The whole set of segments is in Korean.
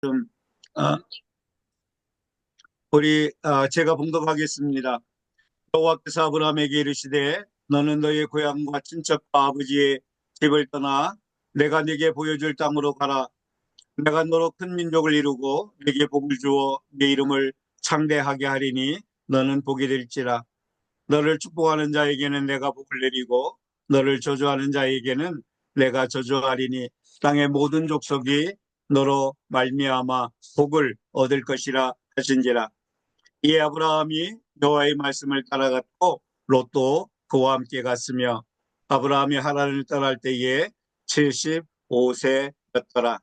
좀 제가 봉독하겠습니다. 여호와께서 아브라함에게 이르시되 너는 너의 고향과 친척과 아버지의 집을 떠나 내가 네게 보여줄 땅으로 가라. 내가 너로 큰 민족을 이루고 네게 복을 주어 네 이름을 창대하게 하리니 너는 복이 될지라. 너를 축복하는 자에게는 내가 복을 내리고 너를 저주하는 자에게는 내가 저주하리니 땅의 모든 족속이 너로 말미암아 복을 얻을 것이라 하신지라. 이에 아브라함이 여호와의 말씀을 따라갔고 롯도 그와 함께 갔으며 아브라함이 하란을 떠날 때에 75세였더라.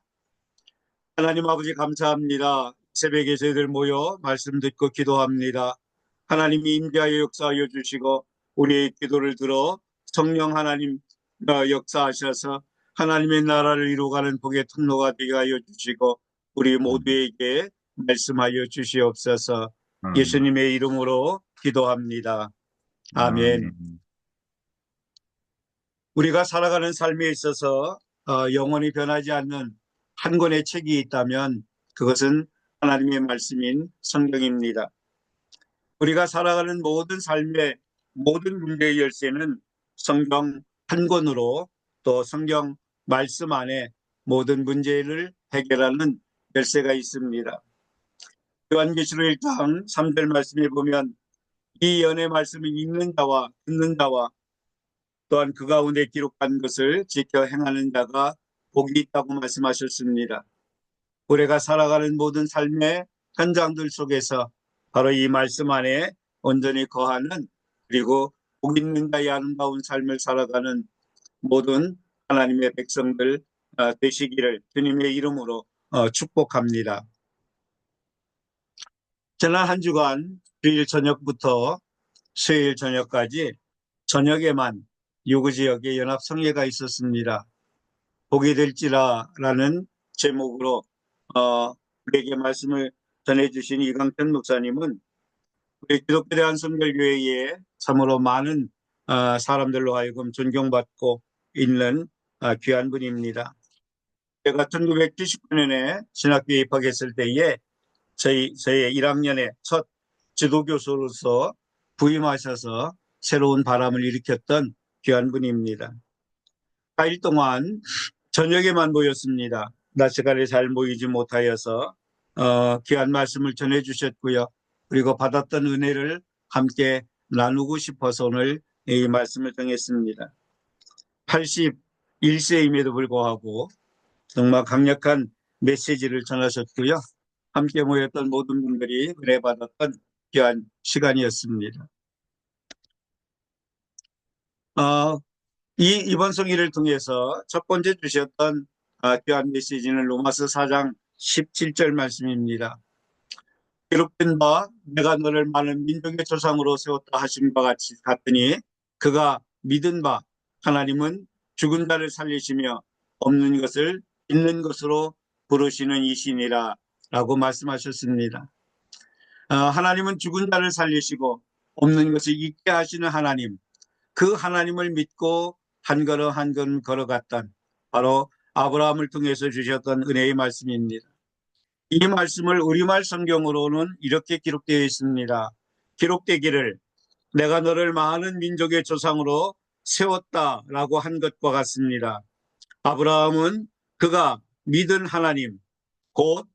하나님 아버지 감사합니다. 새벽에 저희들 모여 말씀 듣고 기도합니다. 하나님이 임재하여 역사하여 주시고 우리의 기도를 들어 성령 하나님 역사하셔서 하나님의 나라를 이루어가는 복의 통로가 되게 하여 주시고 우리 모두에게 말씀하여 주시옵소서. 예수님의 이름으로 기도합니다. 아멘. 아멘. 우리가 살아가는 삶에 있어서 영원히 변하지 않는 한 권의 책이 있다면 그것은 하나님의 말씀인 성경입니다. 우리가 살아가는 모든 삶의 모든 문제의 열쇠는 성경 한 권으로 또 성경 말씀 안에 모든 문제를 해결하는 열쇠가 있습니다. 요한계시록 1장 3절 말씀에 보면 이 연의 말씀을 읽는 자와 듣는 자와 또한 그 가운데 기록한 것을 지켜 행하는 자가 복이 있다고 말씀하셨습니다. 우리가 살아가는 모든 삶의 현장들 속에서 바로 이 말씀 안에 온전히 거하는 그리고 복 있는 자의 아름다운 삶을 살아가는 모든 하나님의 백성들 되시기를 주님의 이름으로 축복합니다. 지난 한 주간 주일 저녁부터 수요일 저녁까지 저녁에만 요구 지역에 연합 성회가 있었습니다. 복이 될지라라는 제목으로 우리에게 말씀을 전해주신 이강천 목사님은 우리 기독교 대한성결교회에 참으로 많은 사람들로 하여금 존경받고 있는 귀한 분입니다. 제가 1979년에 신학교에 입학했을 때에 저의 1학년의 첫 지도교수로서 부임하셔서 새로운 바람을 일으켰던 귀한 분입니다. 4일 동안 저녁에만 모였습니다. 낮 시간에 잘 모이지 못하여서 귀한 말씀을 전해주셨고요. 그리고 받았던 은혜를 함께 나누고 싶어서 오늘 이 말씀을 정했습니다. 81세임에도 불구하고 정말 강력한 메시지를 전하셨고요. 함께 모였던 모든 분들이 은혜 받았던 귀한 시간이었습니다. 이번 성의를 통해서 첫 번째 주셨던 귀한 메시지는 로마서 4장 17절 말씀입니다. 기록된 바 내가 너를 많은 민족의 조상으로 세웠다 하신 바 같으니 그가 믿은 바 하나님은 죽은 자를 살리시며 없는 것을 있는 것으로 부르시는 이시니라 라고 말씀하셨습니다. 하나님은 죽은 자를 살리시고 없는 것을 있게 하시는 하나님, 그 하나님을 믿고 한 걸음 한 걸음 걸어갔던 바로 아브라함을 통해서 주셨던 은혜의 말씀입니다. 이 말씀을 우리말 성경으로는 이렇게 기록되어 있습니다. 기록되기를 내가 너를 많은 민족의 조상으로 세웠다라고 한 것과 같습니다. 아브라함은 그가 믿은 하나님, 곧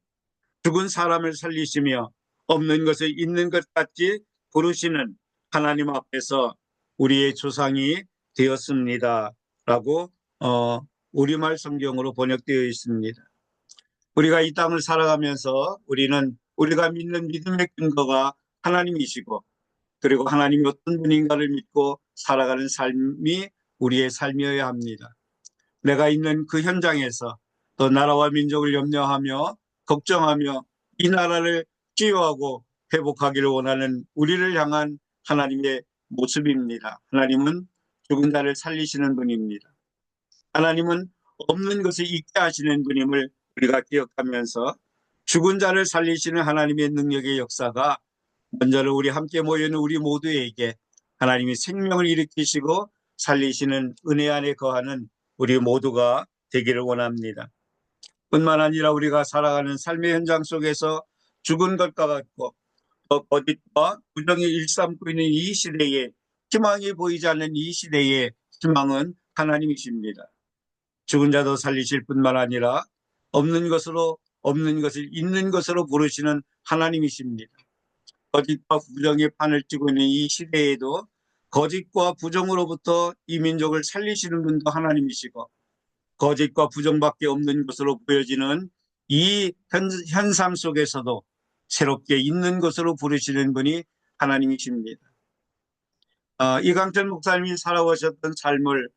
죽은 사람을 살리시며 없는 것을 있는 것 같이 부르시는 하나님 앞에서 우리의 조상이 되었습니다. 라고 우리말 성경으로 번역되어 있습니다. 우리가 이 땅을 살아가면서 우리는 우리가 믿는 믿음의 근거가 하나님이시고 그리고 하나님이 어떤 분인가를 믿고 살아가는 삶이 우리의 삶이어야 합니다. 내가 있는 그 현장에서 또 나라와 민족을 염려하며 걱정하며 이 나라를 치유하고 회복하기를 원하는 우리를 향한 하나님의 모습입니다. 하나님은 죽은 자를 살리시는 분입니다. 하나님은 없는 것을 있게 하시는 분임을 우리가 기억하면서 죽은 자를 살리시는 하나님의 능력의 역사가 먼저는 우리 함께 모여있는 우리 모두에게 하나님이 생명을 일으키시고 살리시는 은혜 안에 거하는 우리 모두가 되기를 원합니다. 뿐만 아니라 우리가 살아가는 삶의 현장 속에서 죽은 것과 같고 또 거짓과 부정이 일삼고 있는 이 시대에 희망이 보이지 않는 이 시대에 희망은 하나님이십니다. 죽은 자도 살리실 뿐만 아니라 없는 것을 있는 것으로 부르시는 하나님이십니다. 거짓과 부정의 판을 찌고 있는 이 시대에도 거짓과 부정으로부터 이 민족을 살리시는 분도 하나님이시고 거짓과 부정밖에 없는 것으로 보여지는 이 현상 속에서도 새롭게 있는 것으로 부르시는 분이 하나님이십니다. 이강철 목사님이 살아오셨던 삶을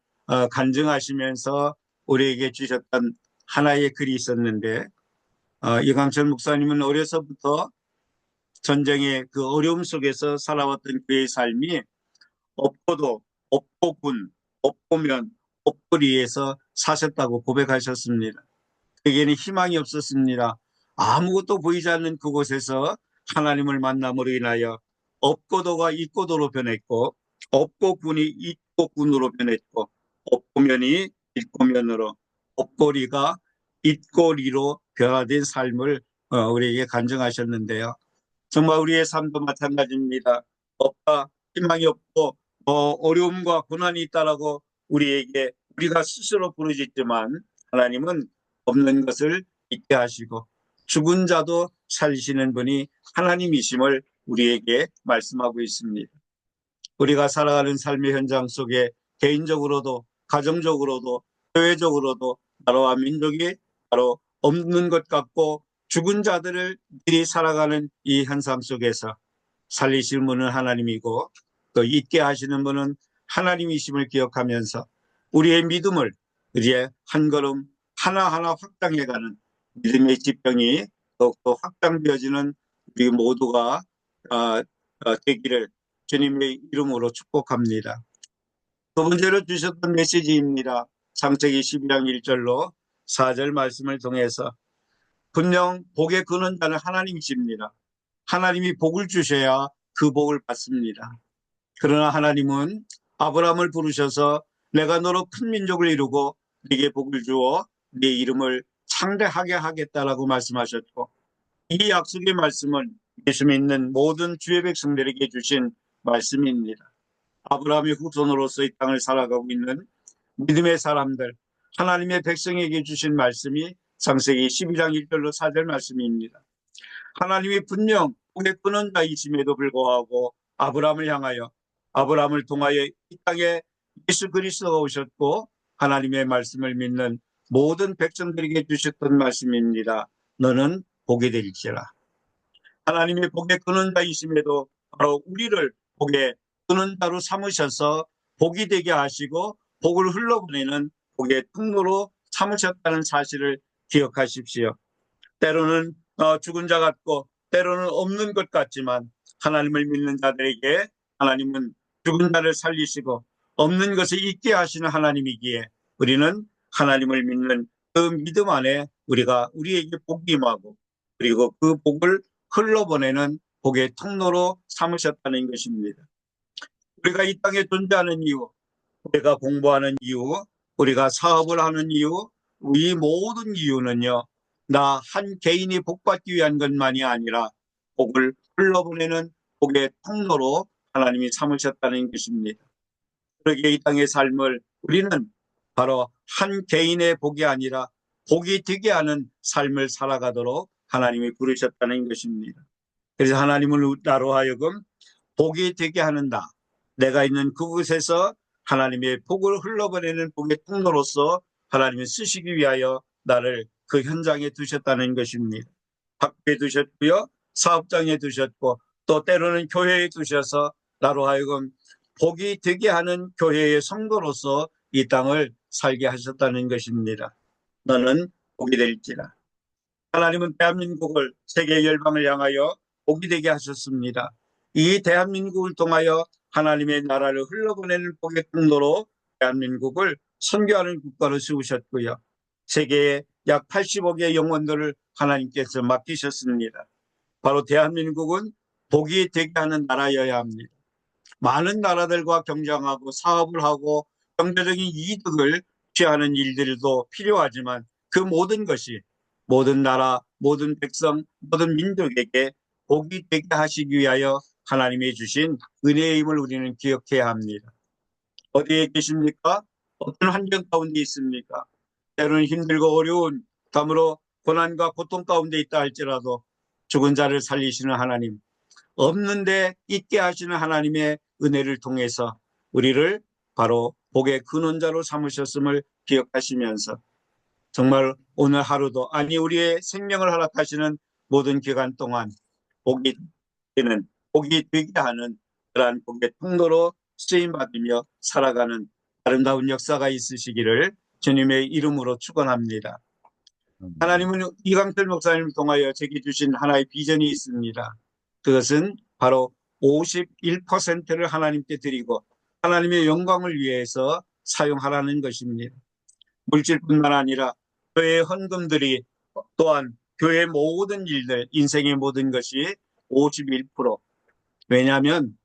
간증하시면서 우리에게 주셨던 하나의 글이 있었는데 이강철 목사님은 어려서부터 전쟁의 그 어려움 속에서 살아왔던 그의 삶이 없고도 없고군 없고면 없고리에서 사셨다고 고백하셨습니다. 그에게는 희망이 없었습니다. 아무것도 보이지 않는 그곳에서 하나님을 만남으로 인하여 없고도가 있고도로 변했고 없고군이 있고군으로 변했고 없고면이 있고면으로 없고리가 있고리로 변화된 삶을 우리에게 간증하셨는데요. 정말 우리의 삶도 마찬가지입니다. 없다, 희망이 없고 어려움과 고난이 있다라고 우리가 스스로 부르짖지만 하나님은 없는 것을 있게 하시고 죽은 자도 살리시는 분이 하나님이심을 우리에게 말씀하고 있습니다. 우리가 살아가는 삶의 현장 속에 개인적으로도 가정적으로도 교회적으로도 나라와 민족이 바로 없는 것 같고 죽은 자들이 살아가는 이 현상 속에서 살리실 분은 하나님이고 또 있게 하시는 분은 하나님이심을 기억하면서 우리의 믿음을 우리의 한 걸음 하나하나 확장해가는 믿음의 지평이 더욱더 확장되어지는 우리 모두가 되기를 주님의 이름으로 축복합니다. 두 번째로 주셨던 메시지입니다. 창세기 12장 1절로 4절 말씀을 통해서 분명 복의 근원자는 하나님이십니다. 하나님이 복을 주셔야 그 복을 받습니다. 그러나 하나님은 아브라함을 부르셔서 내가 너로 큰 민족을 이루고 네게 복을 주어 네 이름을 창대하게 하겠다라고 말씀하셨고 이 약속의 말씀은 예수 믿는 모든 주의 백성들에게 주신 말씀입니다. 아브라함의 후손으로서 이 땅을 살아가고 있는 믿음의 사람들, 하나님의 백성에게 주신 말씀이 창세기 12장 1절로 4절 말씀입니다. 하나님이 분명 복의 근원자이심에도 불구하고 아브라함을 향하여 아브라함을 통하여 이 땅에 예수 그리스도가 오셨고 하나님의 말씀을 믿는 모든 백성들에게 주셨던 말씀입니다. 너는 복이 될지라. 하나님의 복의 근원자이심에도 바로 우리를 복의 근원자로 삼으셔서 복이 되게 하시고 복을 흘러보내는 복의 통로로 삼으셨다는 사실을 기억하십시오. 때로는 죽은 자 같고 때로는 없는 것 같지만 하나님을 믿는 자들에게 하나님은 죽은 자를 살리시고 없는 것을 있게 하시는 하나님이기에 우리는 하나님을 믿는 그 믿음 안에 우리에게 복이 임하고 그리고 그 복을 흘러보내는 복의 통로로 삼으셨다는 것입니다. 우리가 이 땅에 존재하는 이유, 우리가 공부하는 이유, 우리가 사업을 하는 이유, 이 모든 이유는요. 나 한 개인이 복받기 위한 것만이 아니라 복을 흘러보내는 복의 통로로 하나님이 삼으셨다는 것입니다. 그러기에 이 땅의 삶을 우리는 바로 한 개인의 복이 아니라 복이 되게 하는 삶을 살아가도록 하나님이 부르셨다는 것입니다. 그래서 하나님은 나로 하여금 복이 되게 하는 나, 내가 있는 그곳에서 하나님의 복을 흘러보내는 복의 통로로서 하나님이 쓰시기 위하여 나를 그 현장에 두셨다는 것입니다. 학교에 두셨고요. 사업장에 두셨고 또 때로는 교회에 두셔서 나로 하여금 복이 되게 하는 교회의 성도로서 이 땅을 살게 하셨다는 것입니다. 너는 복이 될지라. 하나님은 대한민국을 세계 열방을 향하여 복이 되게 하셨습니다. 이 대한민국을 통하여 하나님의 나라를 흘러보내는 복의 통로로 대한민국을 선교하는 국가로 세우셨고요. 세계에 약 80억의 영혼들을 하나님께서 맡기셨습니다. 바로 대한민국은 복이 되게 하는 나라여야 합니다. 많은 나라들과 경쟁하고 사업을 하고 경제적인 이득을 취하는 일들도 필요하지만 그 모든 것이 모든 나라, 모든 백성, 모든 민족에게 복이 되게 하시기 위하여 하나님이 주신 은혜의 힘을 우리는 기억해야 합니다. 어디에 계십니까? 어떤 환경 가운데 있습니까? 때로는 힘들고 어려운 담으로 고난과 고통 가운데 있다 할지라도 죽은 자를 살리시는 하나님, 없는데 있게 하시는 하나님의 은혜를 통해서 우리를 바로 복의 근원자로 삼으셨음을 기억하시면서 정말 오늘 하루도 아니 우리의 생명을 허락하시는 모든 기간 동안 복이 되는 복이 되게 하는 그러한 복의 통로로 쓰임받으며 살아가는 아름다운 역사가 있으시기를 주님의 이름으로 축원합니다. 하나님은 이강철 목사님을 통하여 제게 주신 하나의 비전이 있습니다. 그것은 바로 51%를 하나님께 드리고 하나님의 영광을 위해서 사용하라는 것입니다. 물질뿐만 아니라 교회의 헌금들이 또한 교회의 모든 일들, 인생의 모든 것이 51%. 왜냐하면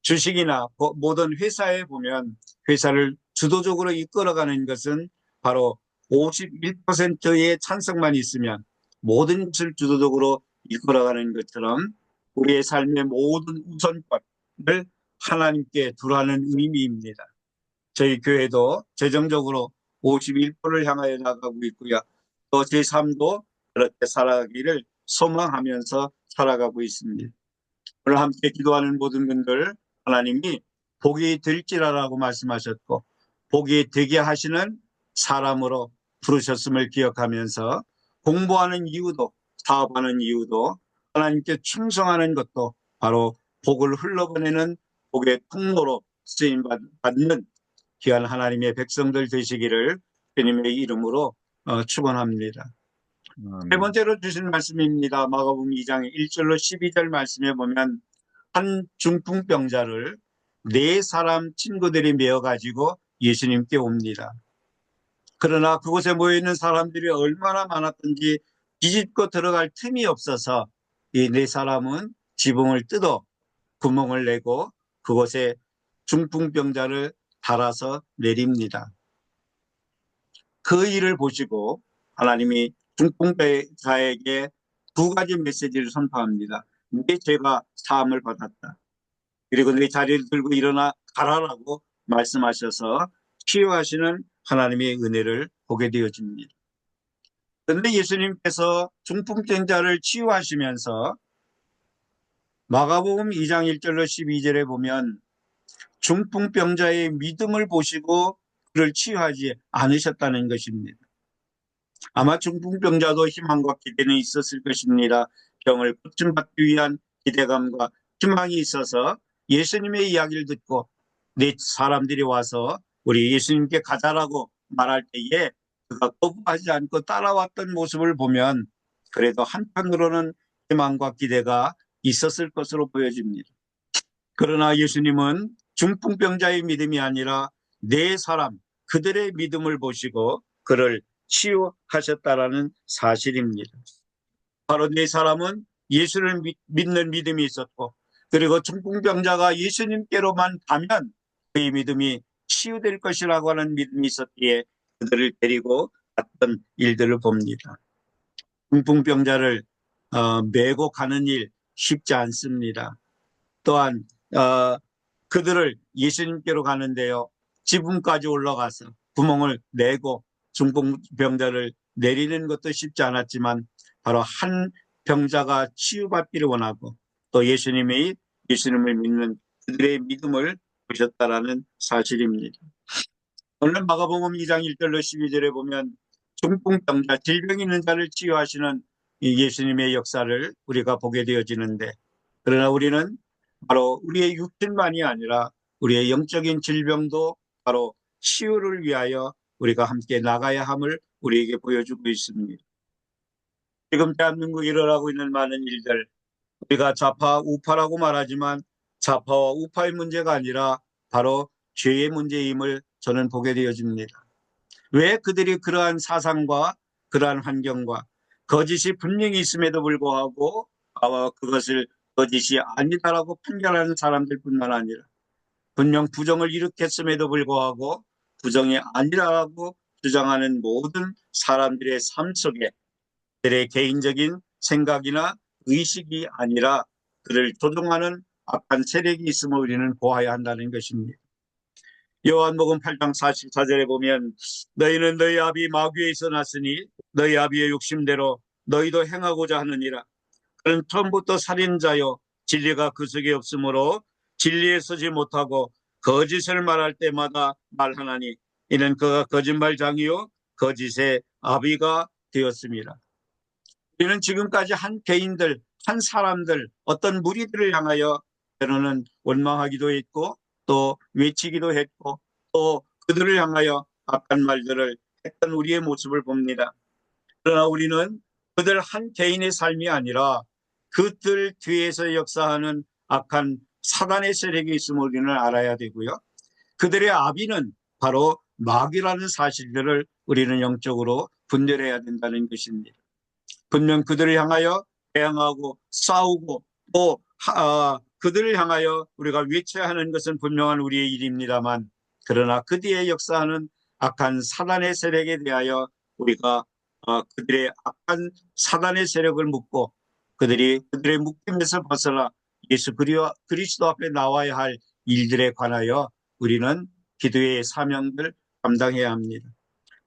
주식이나 모든 회사에 보면 회사를 주도적으로 이끌어가는 것은 바로 51%의 찬성만 있으면 모든 것을 주도적으로 이끌어가는 것처럼 우리의 삶의 모든 우선권을 하나님께 두라는 의미입니다. 저희 교회도 재정적으로 51%를 향하여 나가고 있고요. 또 제 삶도 그렇게 살아가기를 소망하면서 살아가고 있습니다. 오늘 함께 기도하는 모든 분들 하나님이 복이 될지라라고 말씀하셨고 복이 되게 하시는 사람으로 부르셨음을 기억하면서 공부하는 이유도 사업하는 이유도 하나님께 충성하는 것도 바로 복을 흘러보내는 복의 통로로 쓰임받는 귀한 하나님의 백성들 되시기를 주님의 이름으로 축원합니다. 세 번째로 주신 말씀입니다. 마가복음 2장 1절로 12절 말씀에 보면 한 중풍병자를 네 사람 친구들이 메어가지고 예수님께 옵니다. 그러나 그곳에 모여있는 사람들이 얼마나 많았던지 뒤집고 들어갈 틈이 없어서 이 네 사람은 지붕을 뜯어 구멍을 내고 그곳에 중풍병자를 달아서 내립니다. 그 일을 보시고 하나님이 중풍병자에게 두 가지 메시지를 선포합니다. 네 죄가 사함을 받았다. 그리고 네 자리를 들고 일어나 가라라고 말씀하셔서 치유하시는 하나님의 은혜를 보게 되어집니다. 그런데 예수님께서 중풍병자를 치유하시면서 마가복음 2장 1절로 12절에 보면 중풍병자의 믿음을 보시고 그를 치유하지 않으셨다는 것입니다. 아마 중풍병자도 희망과 기대는 있었을 것입니다. 병을 고침받기 위한 기대감과 희망이 있어서 예수님의 이야기를 듣고 네 사람들이 와서 우리 예수님께 가자라고 말할 때에 그가 거부하지 않고 따라왔던 모습을 보면 그래도 한편으로는 희망과 기대가 있었을 것으로 보여집니다. 그러나 예수님은 중풍병자의 믿음이 아니라 네 사람 그들의 믿음을 보시고 그를 치유하셨다라는 사실입니다. 바로 네 사람은 예수를 믿는 믿음이 있었고 그리고 중풍병자가 예수님께로만 가면 그의 믿음이 치유될 것이라고 하는 믿음이 있었기에 그들을 데리고 갔던 일들을 봅니다. 중풍병자를 메고 가는 일 쉽지 않습니다. 또한 그들을 예수님께로 가는데요. 지붕까지 올라가서 구멍을 내고 중풍병자를 내리는 것도 쉽지 않았지만 바로 한 병자가 치유받기를 원하고 또 예수님을 믿는 그들의 믿음을 보셨다라는 사실입니다. 오늘 마가복음 2장 1절로 12절에 보면 중풍병자 질병 있는 자를 치유하시는 이 예수님의 역사를 우리가 보게 되어지는데 그러나 우리는 바로 우리의 육신만이 아니라 우리의 영적인 질병도 바로 치유를 위하여 우리가 함께 나가야 함을 우리에게 보여주고 있습니다. 지금 대한민국에 일어나고 있는 많은 일들 우리가 좌파 우파라고 말하지만 좌파와 우파의 문제가 아니라 바로 죄의 문제임을 저는 보게 되어집니다. 왜 그들이 그러한 사상과 그러한 환경과 거짓이 분명히 있음에도 불구하고 그것을 거짓이 아니다라고 판결하는 사람들뿐만 아니라 분명 부정을 일으켰음에도 불구하고 부정이 아니라고 주장하는 모든 사람들의 삶 속에 그들의 개인적인 생각이나 의식이 아니라 그를 조종하는 악한 세력이 있음을 우리는 보아야 한다는 것입니다. 요한복음 8장 44절에 보면 너희는 너희 아비 마귀에서 났으니 너희 아비의 욕심대로 너희도 행하고자 하느니라. 그는 처음부터 살인자요 진리가 그 속에 없으므로 진리에 서지 못하고 거짓을 말할 때마다 말하나니 이는 그가 거짓말장이요 거짓의 아비가 되었습니다. 우리는 지금까지 한 개인들, 한 사람들, 어떤 무리들을 향하여 때로는 원망하기도 했고 또 외치기도 했고 또 그들을 향하여 악한 말들을 했던 우리의 모습을 봅니다. 그러나 우리는 그들 한 개인의 삶이 아니라 그들 뒤에서 역사하는 악한 사단의 세력이 있음을 우리는 알아야 되고요. 그들의 아비는 바로 마귀라는 사실들을 우리는 영적으로 분별해야 된다는 것입니다. 분명 그들을 향하여 대항하고 싸우고 또 그들을 향하여 우리가 외쳐야 하는 것은 분명한 우리의 일입니다만 그러나 그 뒤에 역사하는 악한 사단의 세력에 대하여 우리가 그들의 악한 사단의 세력을 묻고 그들의 묶임에서 벗어나 예수 그리스도 앞에 나와야 할 일들에 관하여 우리는 기도의 사명을 감당해야 합니다.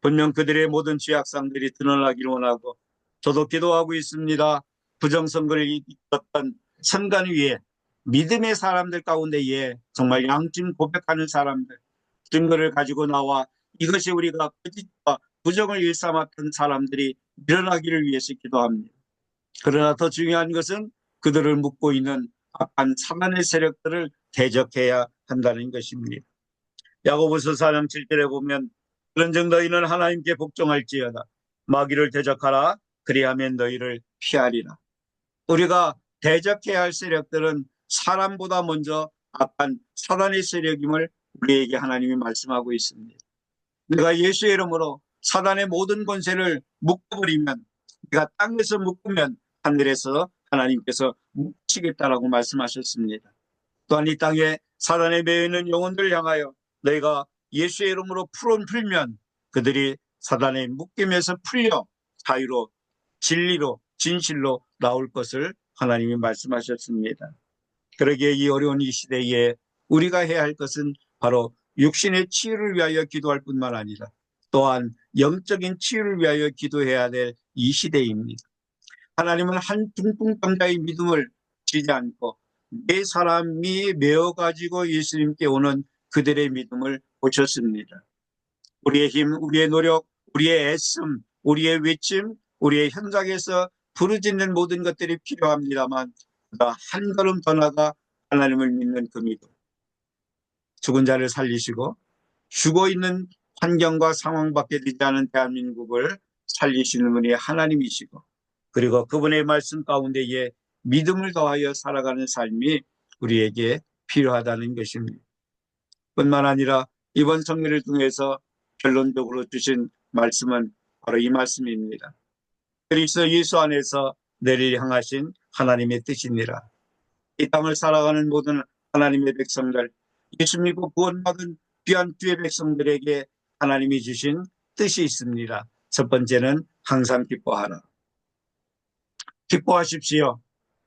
분명 그들의 모든 죄악상들이 드러나기를 원하고 저도 기도하고 있습니다. 부정선거를 이끌었던 선관 위에 믿음의 사람들 가운데에 정말 양심 고백하는 사람들 증거를 가지고 나와 이것이 우리가 거짓과 부정을 일삼았던 사람들이 일어나기를 위해서 기도합니다. 그러나 더 중요한 것은 그들을 묶고 있는 악한 사단의 세력들을 대적해야 한다는 것입니다. 야고보서 4장 7절에 보면 그런즉 너희는 하나님께 복종할지어다 마귀를 대적하라 그리하면 너희를 피하리라. 우리가 대적해야 할 세력들은 사람보다 먼저 악한 사단의 세력임을 우리에게 하나님이 말씀하고 있습니다. 내가 예수의 이름으로 사단의 모든 권세를 묶어버리면 내가 땅에서 묶으면 하늘에서 하나님께서 묶으시겠다라고 말씀하셨습니다. 또한 이 땅에 사단에 매여있는 영혼들을 향하여 너희가 예수의 이름으로 풀면 그들이 사단의 묶임에서 풀려 자유로 진리로 진실로 나올 것을 하나님이 말씀하셨습니다. 그러기에 이 어려운 이 시대에 우리가 해야 할 것은 바로 육신의 치유를 위하여 기도할 뿐만 아니라 또한 영적인 치유를 위하여 기도해야 될 이 시대입니다. 하나님은 한 둥둥병자의 믿음을 지지 않고 네 사람이 메어가지고 예수님께 오는 그들의 믿음을 보셨습니다. 우리의 힘, 우리의 노력, 우리의 애씀, 우리의 외침, 우리의 현장에서 부르짖는 모든 것들이 필요합니다만 한 걸음 더 나가 하나님을 믿는 그 믿음. 죽은 자를 살리시고 죽어있는 환경과 상황밖에 되지 않은 대한민국을 살리시는 분이 하나님이시고 그리고 그분의 말씀 가운데에 믿음을 더하여 살아가는 삶이 우리에게 필요하다는 것입니다. 뿐만 아니라 이번 성례를 통해서 결론적으로 주신 말씀은 바로 이 말씀입니다. 그리스도 예수 안에서 너희를 향하신 하나님의 뜻이니라. 이 땅을 살아가는 모든 하나님의 백성들, 예수 믿고 구원받은 귀한 주의 백성들에게 하나님이 주신 뜻이 있습니다. 첫 번째는 항상 기뻐하라. 기뻐하십시오.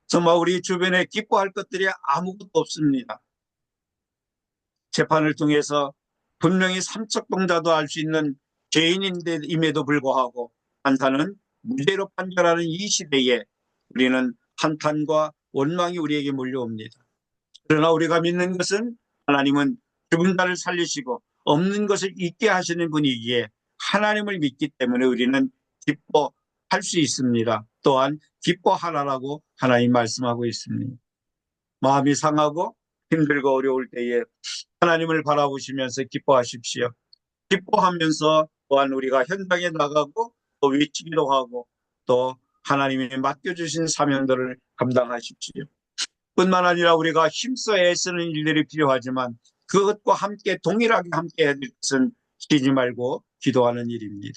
정말 우리 주변에 기뻐할 것들이 아무것도 없습니다. 재판을 통해서 분명히 삼척동자도 알 수 있는 죄인임에도 불구하고 판사는 무죄로 판결하는 이 시대에 우리는 한탄과 원망이 우리에게 몰려옵니다. 그러나 우리가 믿는 것은 하나님은 죽은 자를 살리시고 없는 것을 있게 하시는 분이기에 하나님을 믿기 때문에 우리는 기뻐할 수 있습니다. 또한 기뻐하라라고 하나님 말씀하고 있습니다. 마음이 상하고 힘들고 어려울 때에 하나님을 바라보시면서 기뻐하십시오. 기뻐하면서 또한 우리가 현장에 나가고 또 외치기도 하고 또 하나님이 맡겨주신 사명들을 감당하십시오. 뿐만 아니라 우리가 힘써 애쓰는 일들이 필요하지만 그것과 함께 동일하게 함께 해야 될 것은 쉬지 말고 기도하는 일입니다.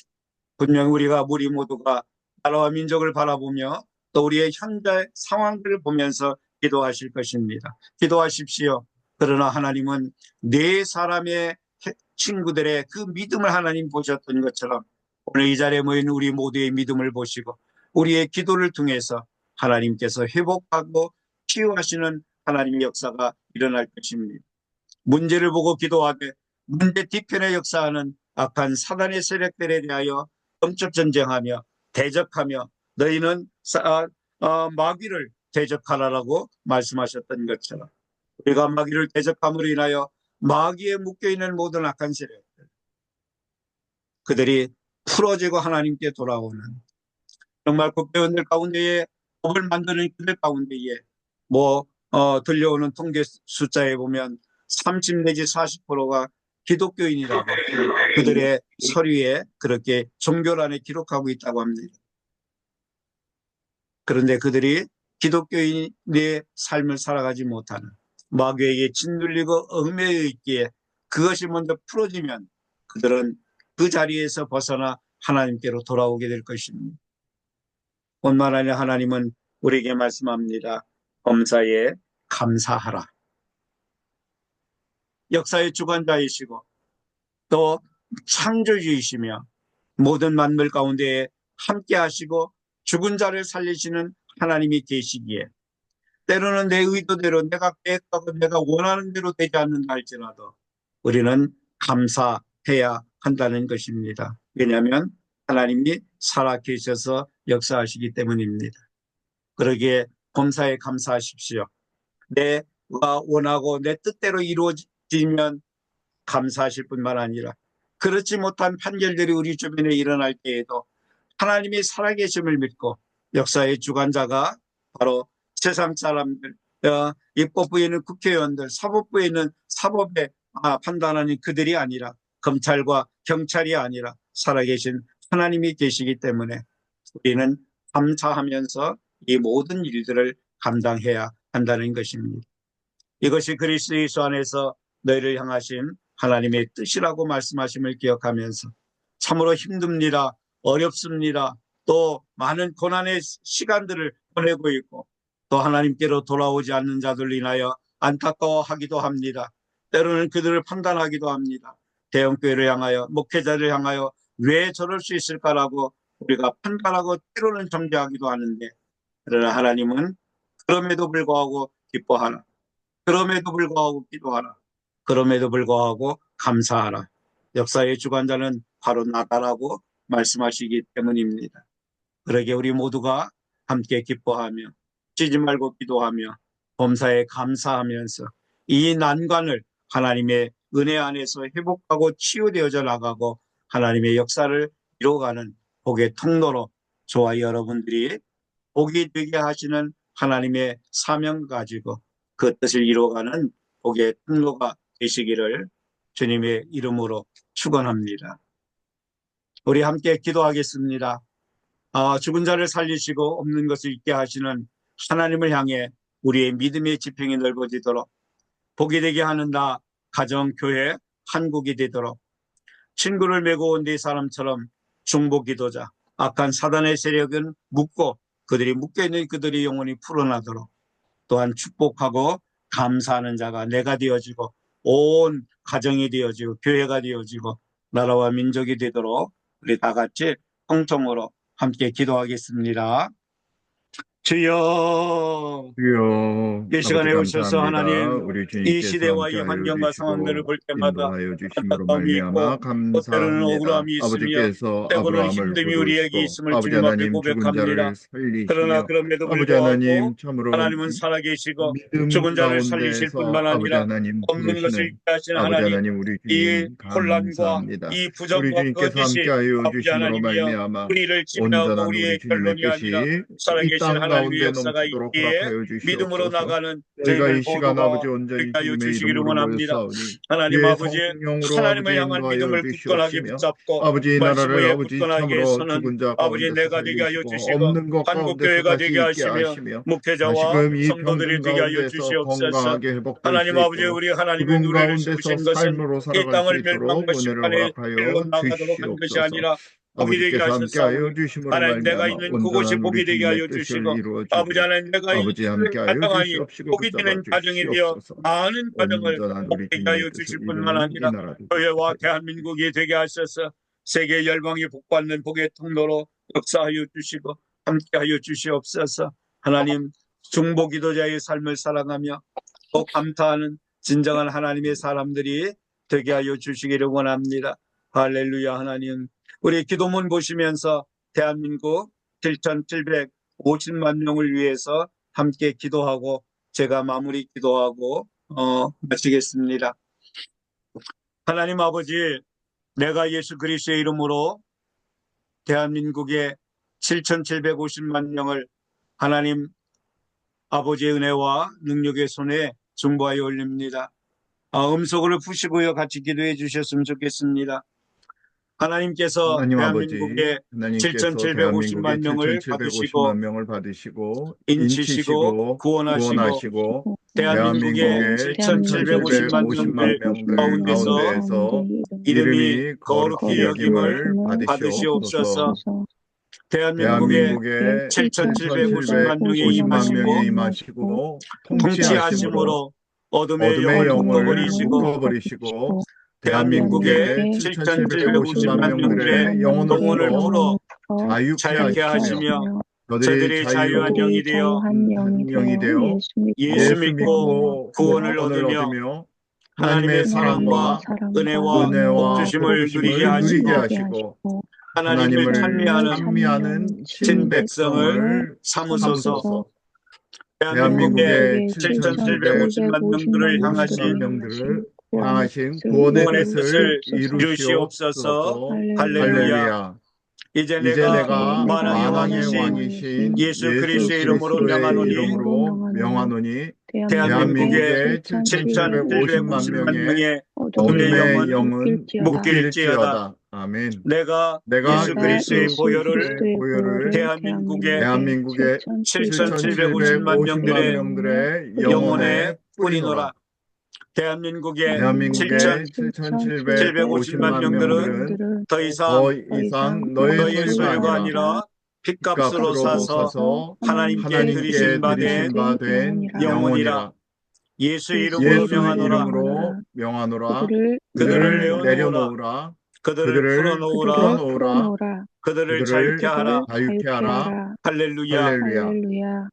분명 우리가 우리 모두가 나라와 민족을 바라보며 또 우리의 현재 상황들을 보면서 기도하실 것입니다. 기도하십시오. 그러나 하나님은 네 사람의 친구들의 그 믿음을 하나님 보셨던 것처럼 오늘 이 자리에 모인 우리 모두의 믿음을 보시고 우리의 기도를 통해서 하나님께서 회복하고 치유하시는 하나님의 역사가 일어날 것입니다. 문제를 보고 기도하되 문제 뒤편에 역사하는 악한 사단의 세력들에 대하여 영적 전쟁하며 대적하며 너희는 마귀를 대적하라라고 말씀하셨던 것처럼 우리가 마귀를 대적함으로 인하여 마귀에 묶여있는 모든 악한 세력들 그들이 풀어지고 하나님께 돌아오는 정말 국회의원들 가운데에 법을 만드는 그들 가운데에 들려오는 통계 숫자에 보면 30 내지 40%가 기독교인이라고 그들의 서류에 그렇게 종교란에 기록하고 있다고 합니다. 그런데 그들이 기독교인의 삶을 살아가지 못하는 마귀에게 짓눌리고 얽매여 있기에 그것이 먼저 풀어지면 그들은 그 자리에서 벗어나 하나님께로 돌아오게 될 것입니다. 뿐만 아니라 하나님은 우리에게 말씀합니다. 범사에 감사하라. 역사의 주관자이시고 또 창조주이시며 모든 만물 가운데 함께 하시고 죽은 자를 살리시는 하나님이 계시기에 때로는 내 의도대로 내가 계획하고 내가 원하는 대로 되지 않는다 할지라도 우리는 감사해야 한다는 것입니다. 왜냐하면 하나님이 살아계셔서 역사하시기 때문입니다. 그러기에 범사에 감사하십시오. 내가 원하고 내 뜻대로 이루어지면 감사하실 뿐만 아니라 그렇지 못한 판결들이 우리 주변에 일어날 때에도 하나님이 살아계심을 믿고 역사의 주관자가 바로 세상 사람들, 입법부에 있는 국회의원들, 사법부에 있는 사법에 판단하는 그들이 아니라 검찰과 경찰이 아니라 살아계신 하나님이 계시기 때문에 우리는 감사하면서 이 모든 일들을 감당해야 한다는 것입니다. 이것이 그리스도 예수 안에서 너희를 향하신 하나님의 뜻이라고 말씀하심을 기억하면서 참으로 힘듭니다. 어렵습니다. 또 많은 고난의 시간들을 보내고 있고 또 하나님께로 돌아오지 않는 자들로 인하여 안타까워하기도 합니다. 때로는 그들을 판단하기도 합니다. 대형교회를 향하여 목회자를 향하여 왜 저럴 수 있을까라고 우리가 판단하고 때로는 정죄하기도 하는데 그러나 하나님은 그럼에도 불구하고 기뻐하라. 그럼에도 불구하고 기도하라. 그럼에도 불구하고 감사하라. 역사의 주관자는 바로 나다라고 말씀하시기 때문입니다. 그러기에 우리 모두가 함께 기뻐하며 쉬지 말고 기도하며 범사에 감사하면서 이 난관을 하나님의 은혜 안에서 회복하고 치유되어져 나가고 하나님의 역사를 이루어가는 복의 통로로 저와 여러분들이 복이 되게 하시는 하나님의 사명 가지고 그 뜻을 이루어가는 복의 통로가 되시기를 주님의 이름으로 축원합니다. 우리 함께 기도하겠습니다. 죽은 자를 살리시고 없는 것을 있게 하시는 하나님을 향해 우리의 믿음의 지평이 넓어지도록 복이 되게 하는 나 가정, 교회, 한국이 되도록 친구를 메고 온 네 사람처럼 중보기도자 악한 사단의 세력은 묶고 그들이 묶여있는 그들의 영혼이 풀어나도록 또한 축복하고 감사하는 자가 내가 되어지고 온 가정이 되어지고 교회가 되어지고 나라와 민족이 되도록 우리 다 같이 통성으로 함께 기도하겠습니다. 주여 주여, 이 시간에 아버지 오셔서 감사합니다. 하나님 우리 이 주님께서 시대와 이 함께하여 환경과 상황들을 주시고 볼 때마다 인도하여 주심으로 안타까움이 말미암아 있고 또 때로는 감사합니다. 억울함이 있으며 아버지께서 때로는 아브라함을 힘듦이 우리에게 부르시고 있음을 아버지 주님 앞에 하나님 죽은 고백합니다. 자를 그러나 살리시며 그럼에도 아버지 불구하고 하나님 참으로 하나님은 살아계시고 믿음 죽은 자를 살리실 가운데서 뿐만 아버지 아니라 하나님 없는 것을 부르시는 있게 하시는 아버지 하나님 하나님 우리 이 주님 혼란과 감사합니다. 이 우리 부정과 주님께서 거짓이 함께하여 아버지 주심으로 하나님이여 말미암아 우리를 지배하고 온전한 우리 우리의 주님의 결론이 아니라 뜻이 이 살아계신 땅 하나님의 가운데 역사가 넘치도록 있기에 허락하여 믿음으로 주시옵소서. 나가는 저희가 저희들 이 시간 모두가 아버지 온전히 되게 하여 주님의 주시기를 이름으로 원합니다. 모였사오니 하나님 주의 아버지 성령으로 아버지 하나님을 향한 인도하여 믿음을 굳건하게 주시옵시며 붙잡고 아버지 이 말씀 나라를 위에 아버지 굳건하게 참으로 서는 죽은 자 아버지 가운데서 내가 되게 하여 살리시고 주시고 없는 것 가운데서 한국교회가 되게 다시 있게 하시며 하시며 목회자와 다시금 이 성도들이 병든 되게 하여 가운데서 주시옵소서. 건강하게 회복될 하나님 수 아버지 있도록 우리 하나님의 죽은 노래를 가운데서 세우신 것은 삶으로 이 살아갈 수 땅을 있도록 멸망과 은혜를 심판에 끌고 허락하여 나가도록 한 것이 주시옵소서. 아니라 복이 되게 아버지께서 함께하여 하셨사오니 주심으로 하나님 내가 말미암아 있는 그곳이 온전한 우리 복이 되게 주님의 하여 뜻을 주시고 이루어 아버지 주고 하나님 내가 있는 아버지 함께하여 가정하니 주시옵시고 복이 붙잡아 되는 가정이 되어 주시옵소서. 많은 가정을 온전한 우리 복되게 주님의 하여 뜻을 주실 뿐만 이루는 이 아니라 나라 되게 교회와 하여 대한민국이 되게 하셔서 세계 열방이 복받는 복의 통로로 역사하여 주시고 함께하여 주시옵소서. 하나님, 중보 기도자의 삶을 살아가며 또 감사하는 진정한 하나님의 사람들이 되게 하여 주시기를 원합니다. 할렐루야. 하나님, 우리 기도문 보시면서 대한민국 7,750만 명을 위해서 함께 기도하고 제가 마무리 기도하고 마치겠습니다. 하나님 아버지, 내가 예수 그리스도의 이름으로 대한민국의 7,750만 명을 하나님 아버지의 은혜와 능력의 손에 중보하여 올립니다. 음속으로 푸시고요. 같이 기도해 주셨으면 좋겠습니다. 하나님께서 하나님 아버지, 대한민국의 하나님께서 7,750만 명을 7,750만 명을 받으시고 인치시고 구원하시고 구원하시고 대한민국의 7,750만 7,750만 명들 명들 가운데서 가운데에서 이름이 거룩히 여김을 받으시옵소서. 대한민국의 대한민국의 7,750만 명에 7,750만 명에 임하시고 임하시고 통치하심으로 어둠의 어둠의 영을 영을 묶어버리시고 묶어버리시고 대한민국의 대한민국의 7,750만 7,750만 명들의 명들의 영혼을 영혼을 풀어 풀어 자유케 하시며 저들이 자유한 영이 되어 한 영이 되어 예수 믿고 구원을 구원을 얻으며 얻으며 하나님의 사랑과 은혜와 복주심을 누리게 누리게 하시고 하시고 하나님을 찬미하는 찬미하는 친백성을 삼으소서. 삼으소서. 대한민국의 대한민국의 7,750만 명들을 7,750만 향하신 명들을 향하신 구원의 구원의 뜻을 뜻을 이루시옵소서. 할렐루야. 할렐루야. 이제 이제 내가 만왕의 만왕의 왕이신 왕이신 예수 예수 그리스도의 이름으로 그리스도의 명하노니 이름으로 명하노니 대한민국의 대한민국의 7,750만 7,750만 명의 명의 어둠의 영은 영은 묶일지어다. 아멘. 내가 내가 예수 그리스도의 예수 보혈을 그리스도의 보혈을 대한민국의 7,750만 7,750만 명들의 명들의 영혼에 영혼에 뿌리노라. 뿌리노라. 대한민국의 대한민국의 7,750만 7,750만 명들은 명들은 더 더 이상 이상 너의 너희의 소유가 소유가 아니라 아니라 핏값으로 값으로 사서 사서 하나님께 들이신 하나님께 바 들이신 된 바 된 영혼이라. 영혼이라. 예수 이름으로 예수 명하노라. 이름으로 명하노라. 그들을 그들을 내어놓으라. 내려놓으라. 그들을 그들을 풀어놓으라. 풀어놓으라. 그들을 그들을 자유케 하라. 자유케 하라. 할렐루야. 할렐루야.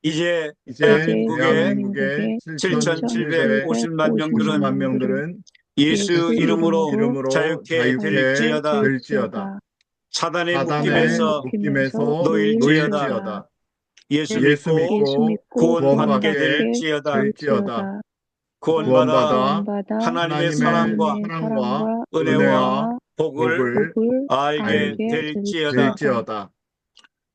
이제 이제 대한민국의 대한민국의 7,750만 명들은 7,750만 명들은 예수 이름으로 이름으로 자유케 될지어다. 될지어다. 사단의 사단의 묶임에서 묶임에서 놓일지어다. 놓일지어다. 예수 예수 믿고 믿고 구원받게 구원받게 될지어다. 될지어다. 구원받아 구원받아 하나님의 하나님의 사랑과 사랑과 은혜와 복을 복을 알게 될지어다. 될지어다.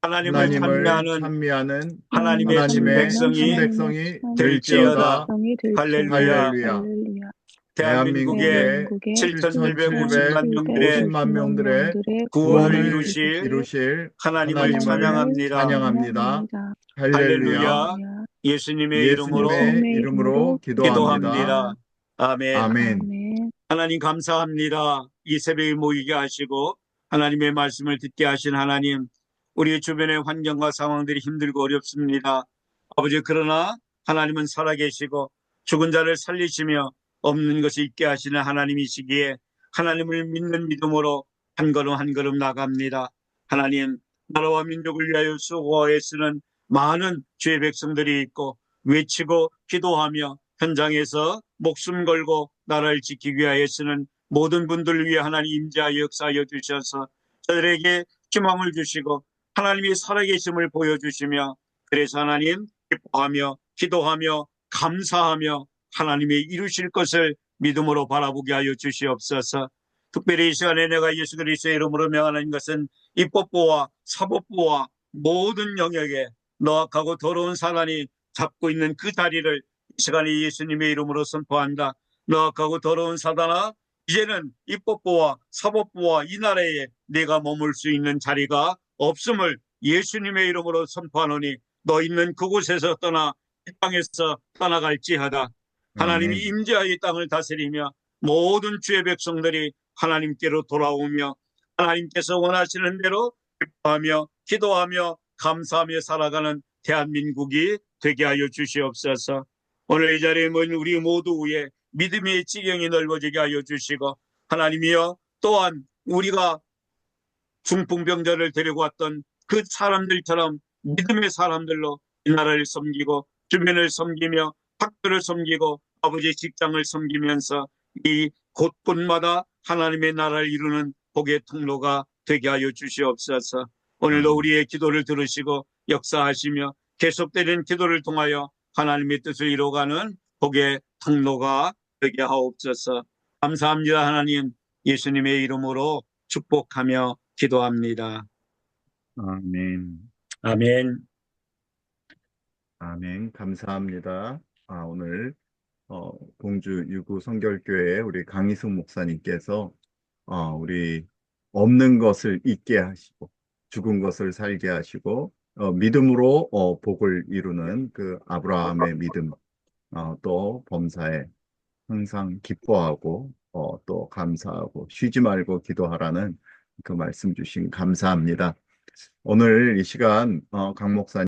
하나님을 하나님을 찬미하는 찬미하는 하나님의 하나님의 친백성이 친백성이 될지어다. 될지어다. 할렐루야. 할렐루야. 대한민국의 대한민국의 7,750만 명들의 7,750만 명들의 구원을 구원을 이루실 하나님을 하나님을 찬양합니다. 찬양합니다. 할렐루야. 할렐루야. 예수님의 이름으로 예수님의 이름으로 기도합니다. 기도합니다. 아멘. 아멘. 하나님 감사합니다. 이 새벽에 모이게 하시고 하나님의 말씀을 듣게 하신 하나님, 우리 주변의 환경과 상황들이 힘들고 어렵습니다. 아버지, 그러나 하나님은 살아계시고 죽은 자를 살리시며 없는 것이 있게 하시는 하나님이시기에 하나님을 믿는 믿음으로 한 걸음 한 걸음 나갑니다. 하나님, 나라와 민족을 위하여 수고하여 쓰는 많은 주의 백성들이 있고 외치고 기도하며 현장에서 목숨 걸고 나라를 지키기 위하여 쓰는 모든 분들을 위해 하나님 임재하여 역사하여 주셔서 저들에게 희망을 주시고 하나님이 살아계심을 보여주시며, 그래서 하나님 기뻐하며 기도하며 감사하며 하나님이 이루실 것을 믿음으로 바라보게 하여 주시옵소서. 특별히 이 시간에 내가 예수 그리스도의 이름으로 명하는 것은 입법부와 사법부와 모든 영역에 너악하고 더러운 사단이 잡고 있는 그 자리를 이 시간에 예수님의 이름으로 선포한다. 너악하고 더러운 사단아, 이제는 입법부와 사법부와 이 나라에 내가 머물 수 있는 자리가 없음을 예수님의 이름으로 선포하노니 너 있는 그곳에서 떠나 이 땅에서 떠나갈지어다. 하나님이 아멘. 임재하여 이 땅을 다스리며 모든 주의 백성들이 하나님께로 돌아오며 하나님께서 원하시는 대로 기뻐하며 기도하며 감사하며 살아가는 대한민국이 되게 하여 주시옵소서. 오늘 이 자리에 모인 우리 모두 위에 믿음의 지경이 넓어지게 하여 주시고, 하나님이여 또한 우리가 중풍병자를 데리고 왔던 그 사람들처럼 믿음의 사람들로 이 나라를 섬기고 주변을 섬기며 학교를 섬기고 아버지 직장을 섬기면서 이 곳곳마다 하나님의 나라를 이루는 복의 통로가 되게 하여 주시옵소서. 오늘도 우리의 기도를 들으시고 역사하시며 계속되는 기도를 통하여 하나님의 뜻을 이루어가는 복의 통로가 되게 하옵소서. 감사합니다. 하나님, 예수님의 이름으로 축복하며 기도합니다. 아멘. 아멘. 아멘. 감사합니다. 오늘 동주 유구 성결교회 우리 강희숙 목사님께서 우리 없는 것을 있게 하시고 죽은 것을 살게 하시고 믿음으로 복을 이루는 그 아브라함의 믿음, 또 범사에 항상 기뻐하고 또 감사하고 쉬지 말고 기도하라는 그 말씀 주신 감사합니다. 오늘 이 시간 강 목사님